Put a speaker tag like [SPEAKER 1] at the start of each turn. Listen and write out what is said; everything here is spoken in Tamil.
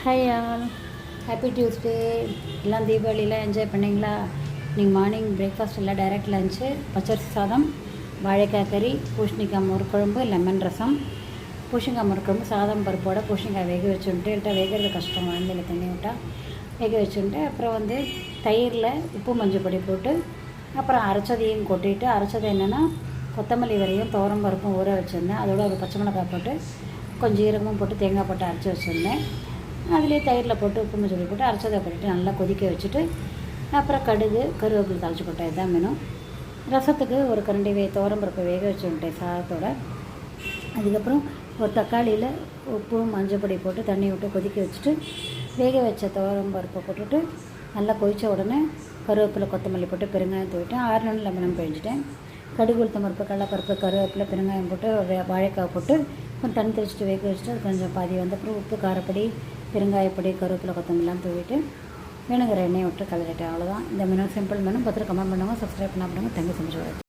[SPEAKER 1] Hi all, happy Tuesday. எல்லாம் தீபாவளியில் என்ஜாய் பண்ணிங்களா? நீங்கள் மார்னிங் பிரேக்ஃபாஸ்ட் எல்லாம் டைரக்ட் லஞ்சு பச்சரிசி சாதம், வாழைக்காய் கறி, பூசணிக்காய் முறுக்குழம்பு, லெமன் ரசம். பூசணிக்காய் முறுக்குழம்பு சாதம் பருப்போட பூசணிக்காய் வேக வச்சுட்டு, இல்லை வேகிறது கஷ்டம், குழந்தையில் தண்ணி விட்டால் வேக வச்சுட்டு, அப்புறம் தயிரில் உப்பு மஞ்சள் பொடி போட்டு, அப்புறம் அரைச்சதையும் கொட்டிட்டு, அரைச்சது என்னென்னா கொத்தமல்லி வரையும் துவரம் பருப்பும் ஊற வச்சுருந்தேன். அதோட ஒரு பச்சை மிளகாய் போட்டு கொஞ்சம் ஈரமும் போட்டு தேங்காய் போட்டு அரைச்சி வச்சுருந்தேன். அதுலேயே தயிரில் போட்டு உப்பு மஞ்சள் போட்டு அரைச்சதை போட்டுட்டு நல்லா கொதிக்க வச்சுட்டு, அப்புறம் கடுகு கருவேப்பிலை தாளிச்சு போட்டேன். இதுதான் வேணும். ரசத்துக்கு ஒரு கரண்டி துவரம் பருப்பை வேக வச்சு விட்டேன் சாதத்தோட. அதுக்கப்புறம் ஒரு தக்காளியில் உப்பு மஞ்சள் பொடி போட்டு தண்ணி விட்டு கொதிக்க வச்சுட்டு, வேக வச்ச துவரம் பருப்பை போட்டுட்டு நல்லா கொதித்த உடனே கருவேப்பிலை கொத்தமல்லி போட்டு பெருங்காயம் தூவிட்டேன். 6 நாள் லெமனம் பிழிஞ்சிட்டேன். கடுகு உளுத்தம் பருப்பு கடலைப்பருப்பு கருவேப்பிலை பெருங்காயம் போட்டு வாழைக்காய் போட்டு கொஞ்சம் தண்ணி தெளிச்சிட்டு வேக வச்சுட்டு, அது கொஞ்சம் பாதி அப்புறம் உப்பு காரப்பொடி பெருங்காயப்பொடி கருவேப்பிலை கொத்தமல்லாம் தூவிட்டு வேணுங்கிற எண்ணெயை விட்டு கலரிட்டேன். அவ்வளோதான். இந்த மெனு சிம்பிள் மெனு. பார்த்துட்டு கமெண்ட் பண்ணுங்கள், சப்ஸ்கிரைப் பண்ண பண்ணுங்கள். Thank you so much.